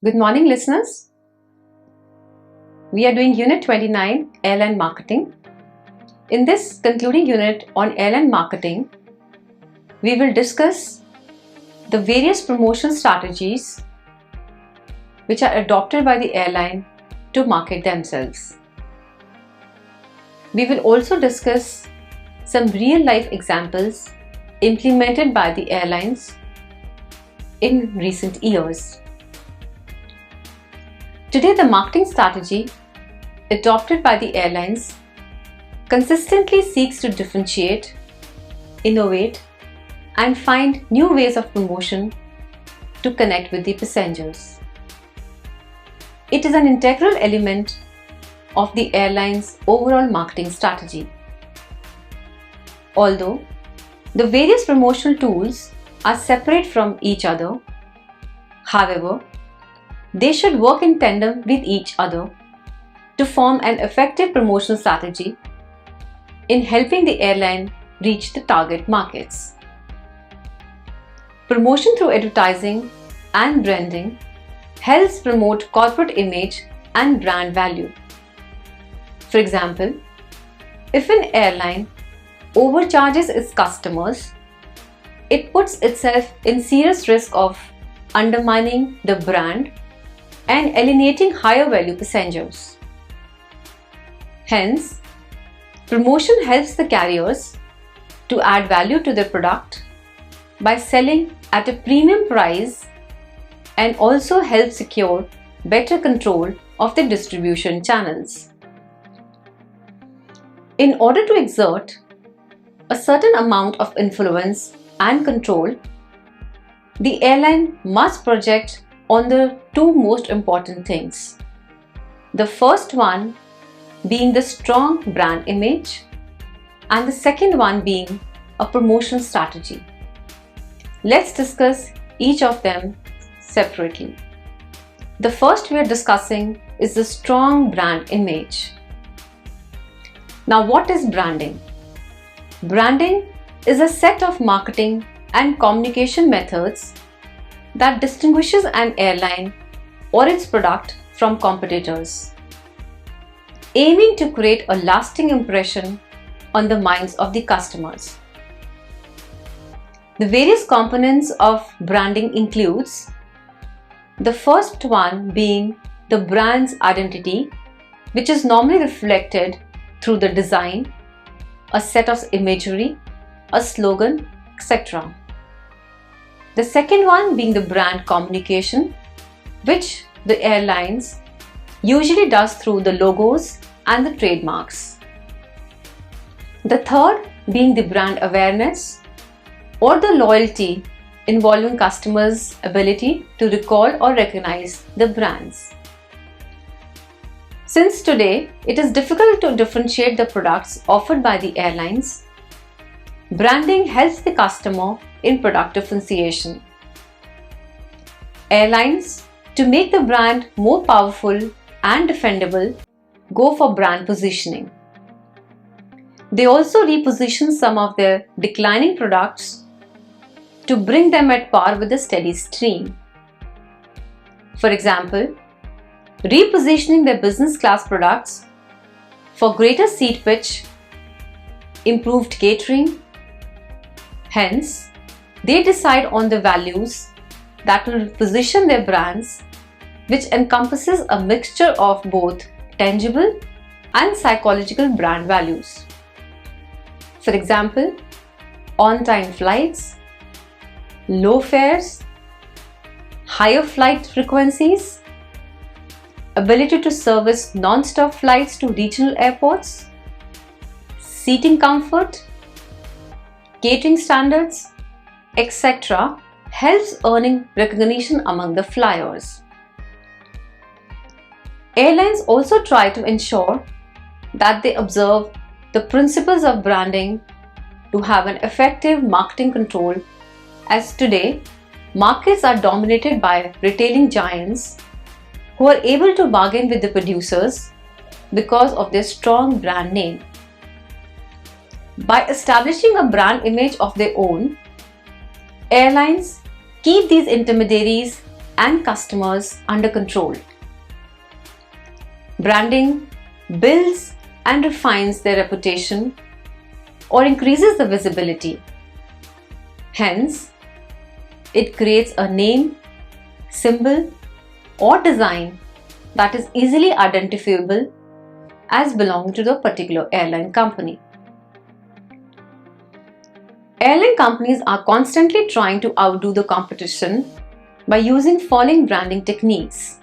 Good morning, listeners. We are doing Unit 29, Airline Marketing. In this concluding unit on airline marketing, we will discuss the various promotion strategies which are adopted by the airline to market themselves. We will also discuss some real-life examples implemented by the airlines in recent years. Today, the marketing strategy adopted by the airlines consistently seeks to differentiate, innovate, and find new ways of promotion to connect with the passengers. It is an integral element of the airline's overall marketing strategy. Although the various promotional tools are separate from each other, however, they should work in tandem with each other to form an effective promotional strategy in helping the airline reach the target markets. Promotion through advertising and branding helps promote corporate image and brand value. For example, if an airline overcharges its customers, it puts itself in serious risk of undermining the brand and alienating higher value passengers. Hence, promotion helps the carriers to add value to their product by selling at a premium price and also help secure better control of the distribution channels. In order to exert a certain amount of influence and control, the airline must project on the two most important things. The first one being the strong brand image, and the second one being a promotional strategy. Let's discuss each of them separately. The first we are discussing is the strong brand image. Now, what is branding? Branding is a set of marketing and communication methods that distinguishes an airline or its product from competitors, aiming to create a lasting impression on the minds of the customers. The various components of branding includes the first one being the brand's identity, which is normally reflected through the design, a set of imagery, a slogan, etc. The second one being the brand communication, which the airlines usually does through the logos and the trademarks. The third being the brand awareness or the loyalty involving customers' ability to recall or recognize the brands. Since today it is difficult to differentiate the products offered by the airlines, branding helps the customer in product differentiation. Airlines, to make the brand more powerful and defendable, go for brand positioning. They also reposition some of their declining products to bring them at par with the steady stream. For example, repositioning their business class products for greater seat pitch, improved catering. Hence, they decide on the values that will position their brands, which encompasses a mixture of both tangible and psychological brand values. For example, on-time flights, low fares, higher flight frequencies, ability to service non-stop flights to regional airports, seating comfort, catering standards, etc. helps earning recognition among the flyers. Airlines also try to ensure that they observe the principles of branding to have an effective marketing control, as today markets are dominated by retailing giants who are able to bargain with the producers because of their strong brand name. By establishing a brand image of their own, airlines keep these intermediaries and customers under control. Branding builds and refines their reputation or increases the visibility. Hence, it creates a name, symbol, or design that is easily identifiable as belonging to the particular airline company. Airline companies are constantly trying to outdo the competition by using following branding techniques.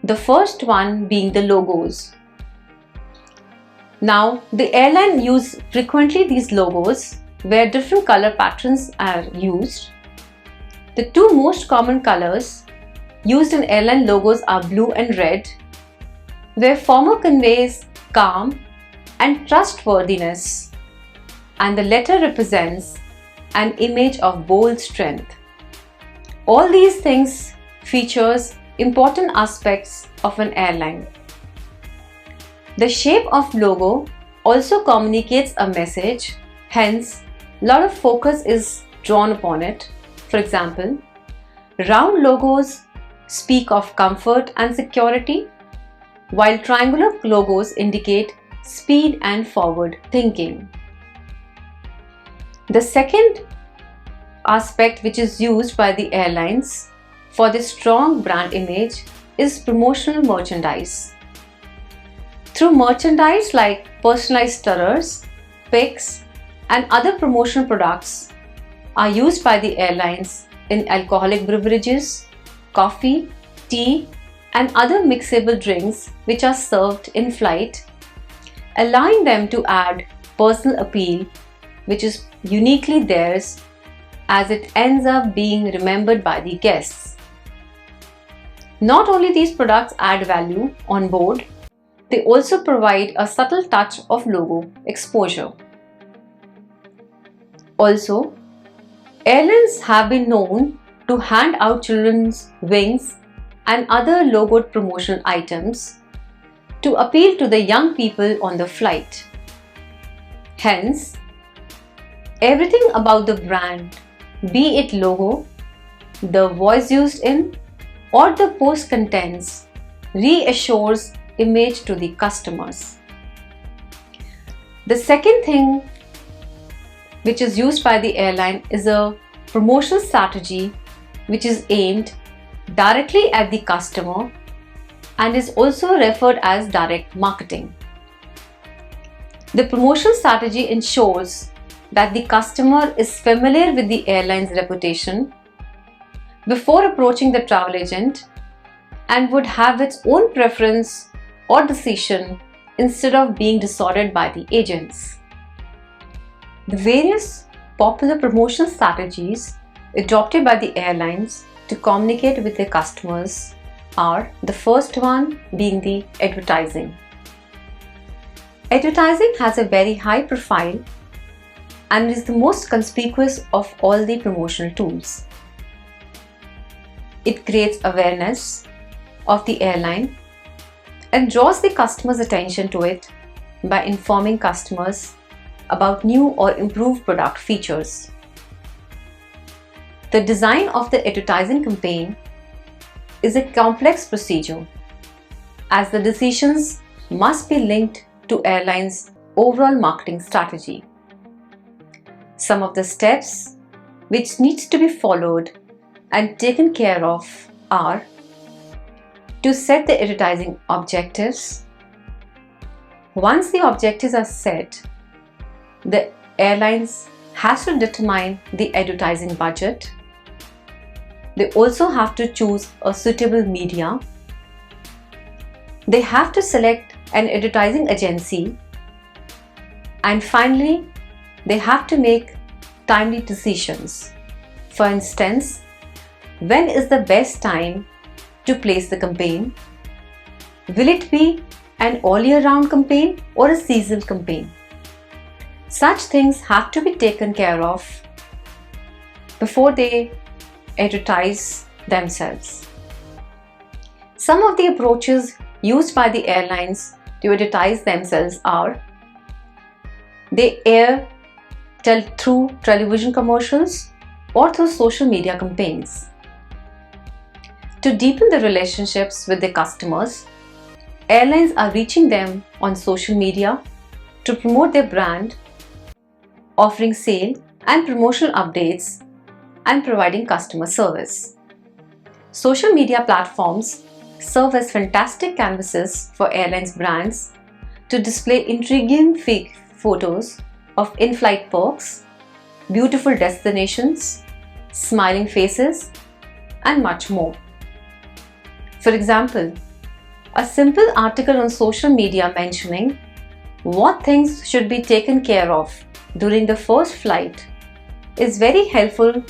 The first one being the logos. Now, the airline use frequently these logos where different color patterns are used. The two most common colors used in airline logos are blue and red, where former conveys calm and trustworthiness, and the latter represents an image of bold strength. All these things features important aspects of an airline. The shape of logo also communicates a message, hence a lot of focus is drawn upon it. For example, round logos speak of comfort and security, while triangular logos indicate speed and forward thinking. The second aspect which is used by the airlines for this strong brand image is promotional merchandise. Through merchandise like personalized stickers, pics, and other promotional products are used by the airlines in alcoholic beverages, coffee, tea, and other mixable drinks which are served in flight, allowing them to add personal appeal which is uniquely theirs, as it ends up being remembered by the guests. Not only these products add value on board, they also provide a subtle touch of logo exposure. Also, airlines have been known to hand out children's wings and other logoed promotional items to appeal to the young people on the flight. Hence, everything about the brand, be it logo, the voice used in, or the post contents, reassures image to the customers. The second thing which is used by the airline is a promotional strategy which is aimed directly at the customer and is also referred as direct marketing. The promotional strategy ensures that the customer is familiar with the airline's reputation before approaching the travel agent and would have its own preference or decision instead of being disordered by the agents. The various popular promotional strategies adopted by the airlines to communicate with their customers are the first one being the advertising. Advertising has a very high profile and is the most conspicuous of all the promotional tools. It creates awareness of the airline and draws the customer's attention to it by informing customers about new or improved product features. The design of the advertising campaign is a complex procedure as the decisions must be linked to airline's overall marketing strategy. Some of the steps which needs to be followed and taken care of are to set the advertising objectives. Once the objectives are set, the airlines has to determine the advertising budget. They also have to choose a suitable media. They have to select an advertising agency. And finally, they have to make timely decisions. For instance, when is the best time to place the campaign? Will it be an all year round campaign or a seasonal campaign? Such things have to be taken care of before they advertise themselves. Some of the approaches used by the airlines to advertise themselves are: they air through television commercials or through social media campaigns. To deepen the relationships with their customers, airlines are reaching them on social media to promote their brand, offering sale and promotional updates, and providing customer service. Social media platforms serve as fantastic canvases for airlines brands to display intriguing fake photos of in-flight perks, beautiful destinations, smiling faces, and much more. For example, a simple article on social media mentioning what things should be taken care of during the first flight is very helpful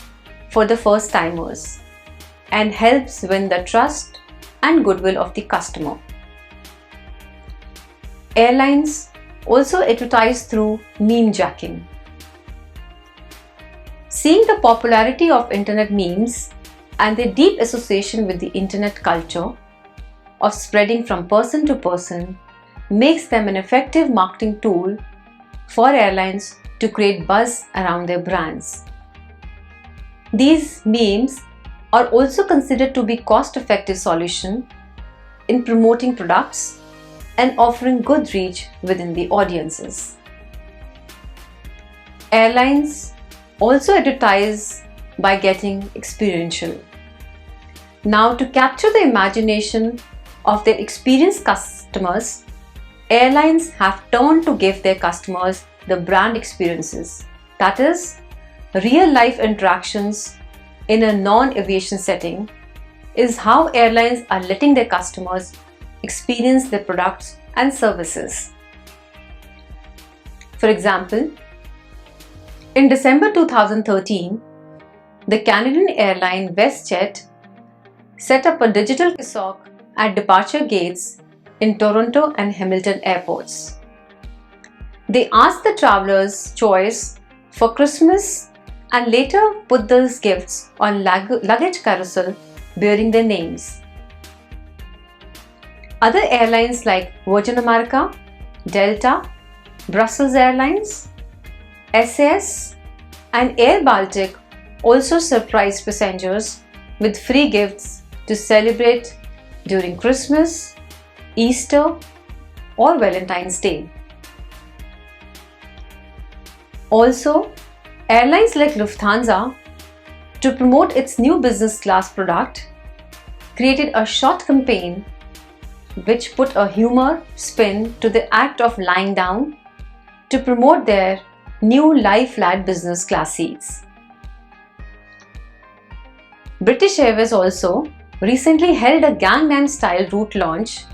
for the first timers and helps win the trust and goodwill of the customer. Airlines also advertise through meme jacking. Seeing the popularity of internet memes and their deep association with the internet culture of spreading from person to person makes them an effective marketing tool for airlines to create buzz around their brands. These memes are also considered to be cost-effective solution in promoting products and offering good reach within the audiences. Airlines also advertise by getting experiential. Now, to capture the imagination of their experienced customers, airlines have turned to give their customers the brand experiences, that is, real-life interactions in a non-aviation setting is how airlines are letting their customers experience their products and services. For example, in December 2013, the Canadian airline WestJet set up a digital kiosk at departure gates in Toronto and Hamilton airports. They asked the travelers' choice for Christmas and later put those gifts on luggage carousel bearing their names. Other airlines like Virgin America, Delta, Brussels Airlines, SAS, and Air Baltic also surprised passengers with free gifts to celebrate during Christmas, Easter, or Valentine's Day. Also, airlines like Lufthansa, to promote its new business class product, created a short campaign which put a humor spin to the act of lying down to promote their new lie-flat business class seats. British Airways also recently held a Gangnam Style route launch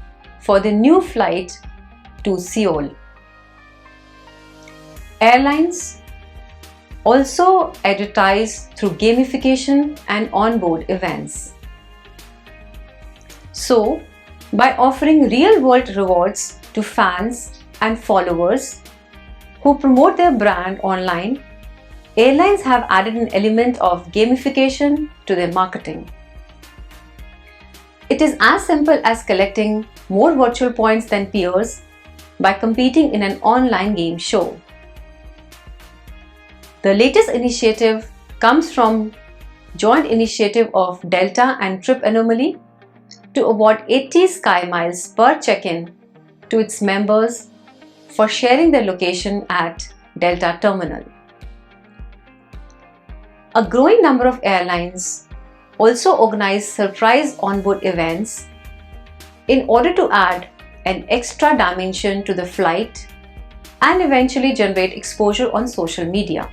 for the new flight to Seoul. Airlines also advertise through gamification and onboard events. So, by offering real-world rewards to fans and followers who promote their brand online, airlines have added an element of gamification to their marketing. It is as simple as collecting more virtual points than peers by competing in an online game show. The latest initiative comes from joint initiative of Delta and Trip Anomaly to award 80 Sky Miles per check-in to its members for sharing their location at Delta Terminal. A growing number of airlines also organize surprise onboard events in order to add an extra dimension to the flight and eventually generate exposure on social media.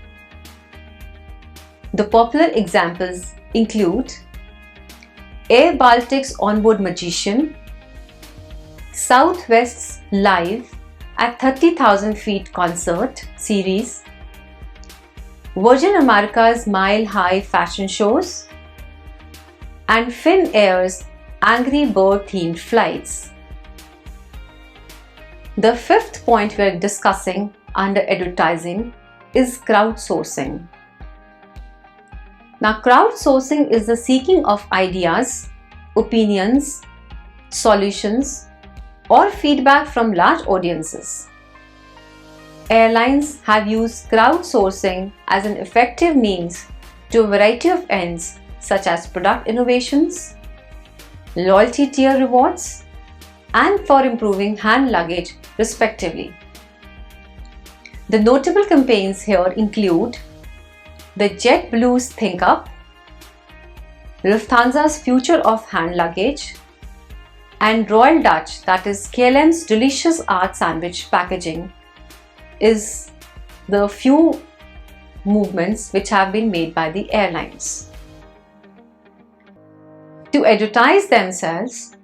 The popular examples include Air Baltic's Onboard Magician, Southwest's Live at 30,000 Feet concert series, Virgin America's Mile High fashion shows, and Finnair's Angry Bird themed flights. The fifth point we are discussing under advertising is crowdsourcing. Now, crowdsourcing is the seeking of ideas, opinions, solutions, or feedback from large audiences. Airlines have used crowdsourcing as an effective means to a variety of ends such as product innovations, loyalty tier rewards, and for improving hand luggage respectively. The notable campaigns here include the JetBlue's Think Up, Lufthansa's Future of Hand Luggage, and Royal Dutch, that is KLM's delicious art sandwich packaging, is the few movements which have been made by the airlines. To advertise themselves,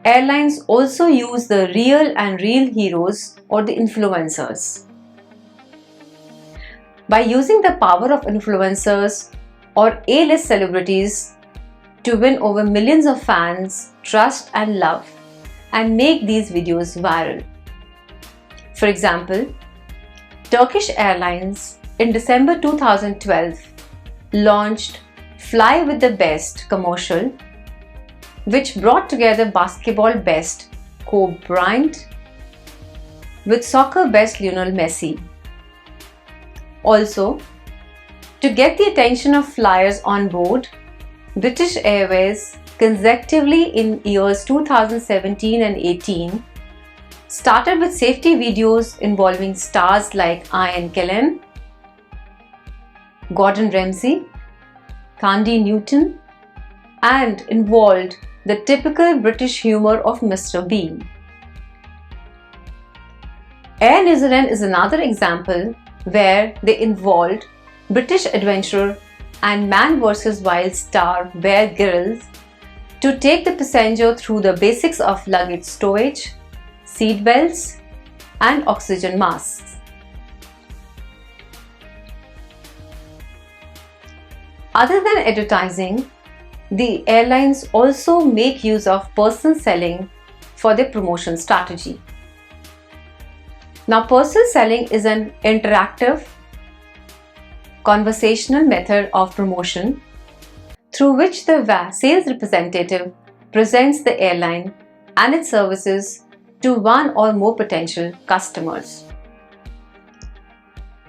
airlines also use the real and real heroes or the influencers. By using the power of influencers or A-list celebrities to win over millions of fans, trust and love, and make these videos viral. For example, Turkish Airlines in December 2012 launched Fly with the Best commercial, which brought together basketball best Kobe Bryant with soccer best Lionel Messi. Also, to get the attention of flyers on board, British Airways consecutively in years 2017 and 18 started with safety videos involving stars like Ian Kellen, Gordon Ramsay, Candy Newton, and involved the typical British humour of Mr. Bean. Air New Zealand is another example where they involved British adventurer and Man vs. Wild star Bear Grylls to take the passenger through the basics of luggage stowage, seat belts, and oxygen masks. Other than advertising, the airlines also make use of person selling for their promotion strategy. Now, person selling is an interactive, conversational method of promotion through which the sales representative presents the airline and its services to one or more potential customers.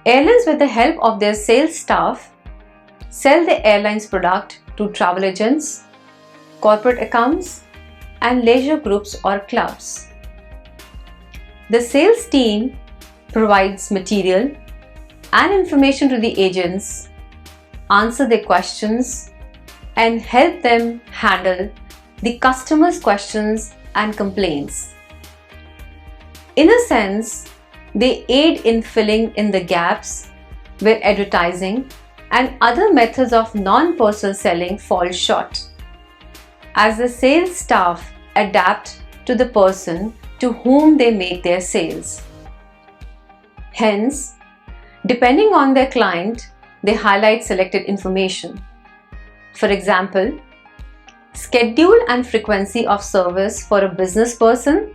Airlines, with the help of their sales staff, sell the airline's product to travel agents, corporate accounts, and leisure groups or clubs. The sales team provides material and information to the agents, answer their questions, and help them handle the customers' questions and complaints. In a sense, they aid in filling in the gaps where advertising and other methods of non-personal selling fall short, as the sales staff adapt to the person to whom they make their sales. Hence, depending on their client, they highlight selected information. For example, schedule and frequency of service for a business person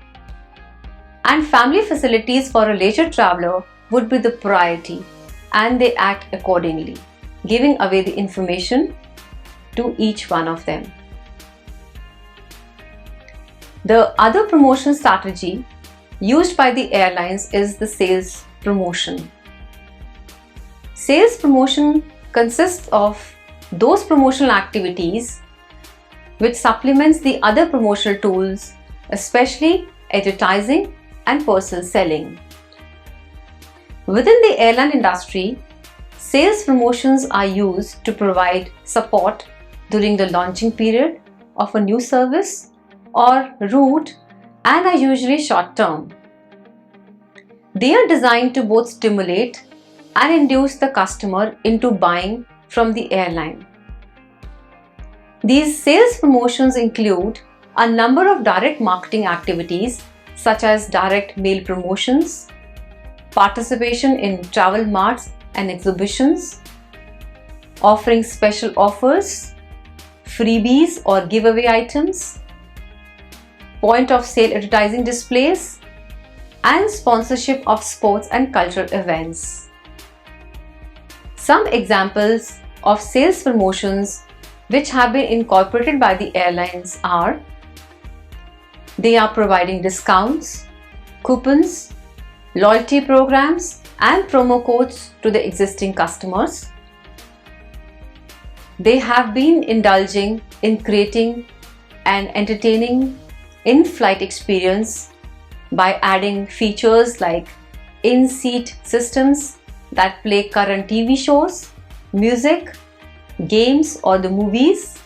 and family facilities for a leisure traveler would be the priority, and they act accordingly, giving away the information to each one of them. The other promotion strategy used by the airlines is the sales promotion. Sales promotion consists of those promotional activities which supplements the other promotional tools, especially advertising and personal selling. Within the airline industry, sales promotions are used to provide support during the launching period of a new service or route and are usually short term. They are designed to both stimulate and induce the customer into buying from the airline. These sales promotions include a number of direct marketing activities such as direct mail promotions, participation in travel marts and exhibitions, offering special offers, freebies or giveaway items, point of sale advertising displays, and sponsorship of sports and cultural events. Some examples of sales promotions which have been incorporated by the airlines are: they are providing discounts, coupons, loyalty programs, and promo codes to the existing customers. They have been indulging in creating an entertaining in-flight experience by adding features like in-seat systems that play current TV shows, music, games, or the movies.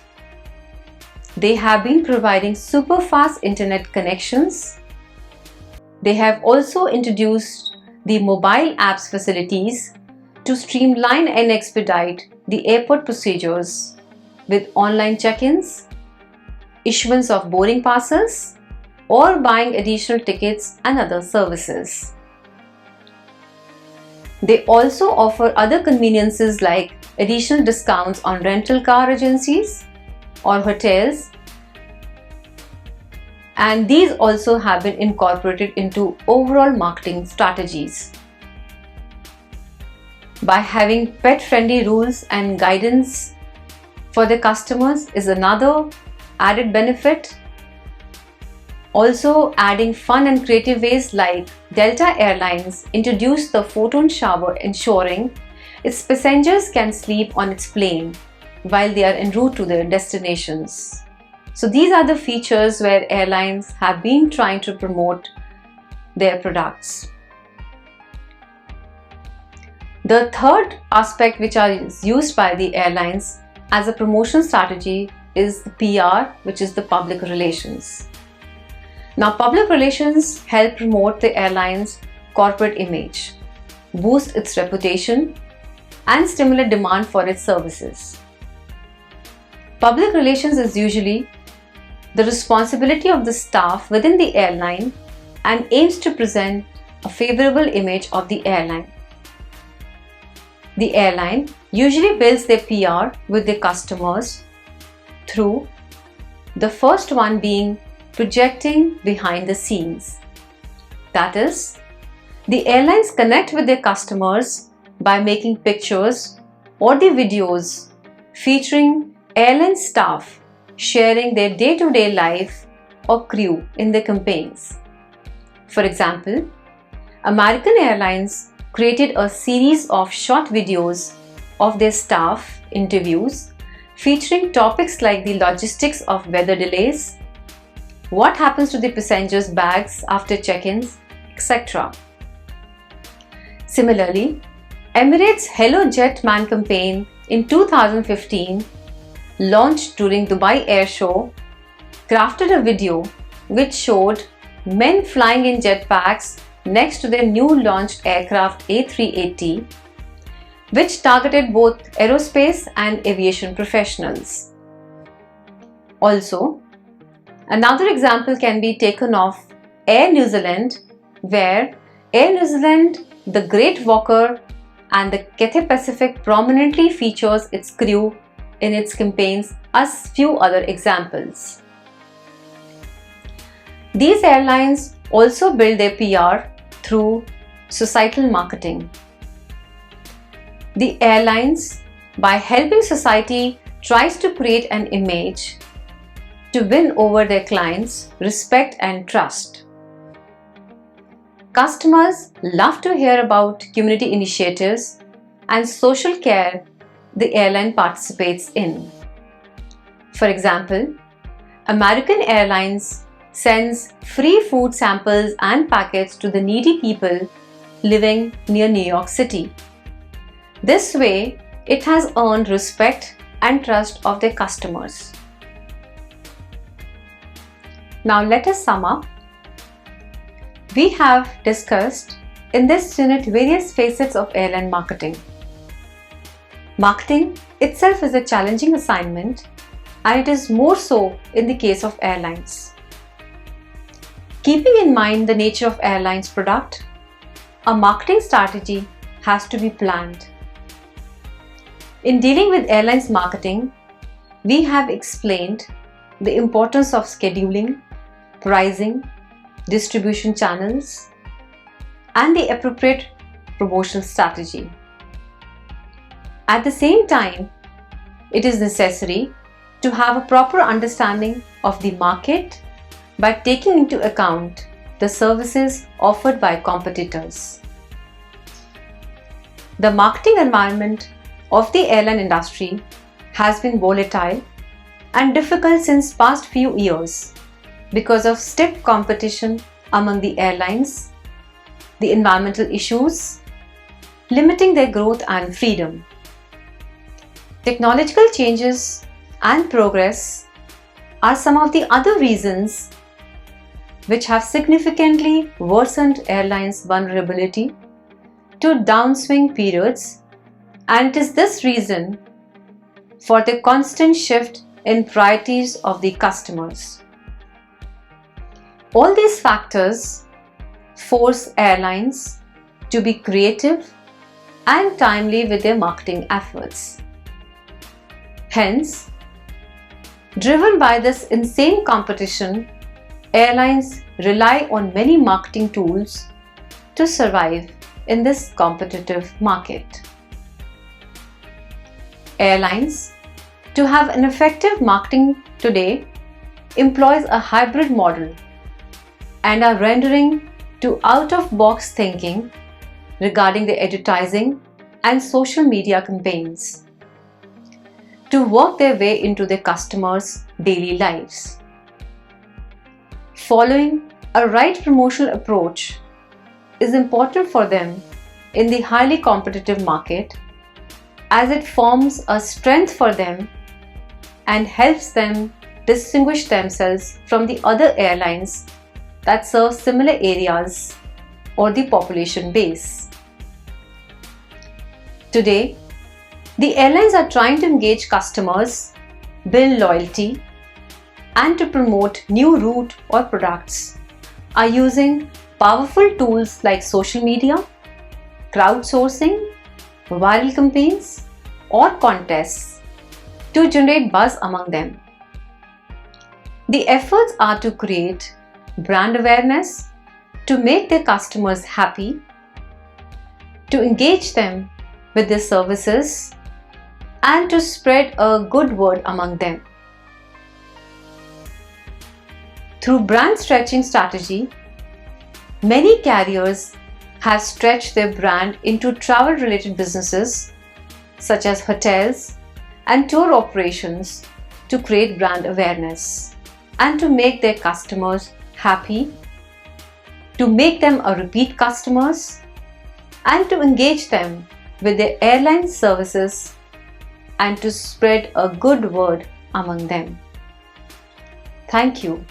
They have been providing super fast internet connections. They have also introduced the mobile apps facilities to streamline and expedite the airport procedures with online check-ins, issuance of boarding passes, or buying additional tickets and other services. They also offer other conveniences like additional discounts on rental car agencies or hotels, and these also have been incorporated into overall marketing strategies. By having pet-friendly rules and guidance for the customers is another added benefit. Also, adding fun and creative ways like Delta Airlines introduced the photon shower, ensuring its passengers can sleep on its plane while they are en route to their destinations. So these are the features where airlines have been trying to promote their products. The third aspect which is used by the airlines as a promotion strategy is the PR, which is the public relations. Now, public relations help promote the airline's corporate image, boost its reputation, and stimulate demand for its services. Public relations is usually the responsibility of the staff within the airline and aims to present a favorable image of the airline. The airline usually builds their PR with their customers through the first one being projecting behind the scenes. That is, the airlines connect with their customers by making pictures or the videos featuring airline staff sharing their day-to-day life or crew in their campaigns. For example, American Airlines created a series of short videos of their staff interviews featuring topics like the logistics of weather delays, what happens to the passengers' bags after check-ins, etc. Similarly, Emirates' Hello Jet Man campaign in 2015, launched during Dubai Air Show, crafted a video which showed men flying in jetpacks next to their new launched aircraft A380, which targeted both aerospace and aviation professionals. Also, another example can be taken of Air New Zealand, where Air New Zealand, the Great Walker, and the Cathay Pacific prominently features its crew in its campaigns as few other examples. These airlines also build their PR through societal marketing. The airlines, by helping society, tries to create an image to win over their clients' respect and trust. Customers love to hear about community initiatives and social care the airline participates in. For example, American Airlines sends free food samples and packets to the needy people living near New York City. This way, it has earned respect and trust of their customers. Now let us sum up. We have discussed in this unit various facets of airline marketing. Marketing itself is a challenging assignment, and it is more so in the case of airlines. Keeping in mind the nature of airlines' product, a marketing strategy has to be planned. In dealing with airlines marketing, we have explained the importance of scheduling, pricing, distribution channels, and the appropriate promotional strategy. At the same time, it is necessary to have a proper understanding of the market by taking into account the services offered by competitors. The marketing environment of the airline industry has been volatile and difficult since past few years because of stiff competition among the airlines, the environmental issues, limiting their growth and freedom. Technological changes and progress are some of the other reasons which have significantly worsened airlines' vulnerability to downswing periods, and it is this reason for the constant shift in priorities of the customers. All these factors force airlines to be creative and timely with their marketing efforts. Hence, driven by this insane competition, airlines rely on many marketing tools to survive in this competitive market. Airlines, to have an effective marketing today, employs a hybrid model and are rendering to out-of-box thinking regarding the advertising and social media campaigns to work their way into their customers' daily lives. Following a right promotional approach is important for them in the highly competitive market, as it forms a strength for them and helps them distinguish themselves from the other airlines that serve similar areas or the population base. Today, the airlines are trying to engage customers, build loyalty, and to promote new route or products are using powerful tools like social media, crowdsourcing, viral campaigns, or contests to generate buzz among them. The efforts are to create brand awareness, to make their customers happy, to engage them with their services, and to spread a good word among them. Through brand stretching strategy, many carriers have stretched their brand into travel-related businesses such as hotels and tour operations to create brand awareness and to make their customers happy, to make them a repeat customers, and to engage them with their airline services and to spread a good word among them. Thank you.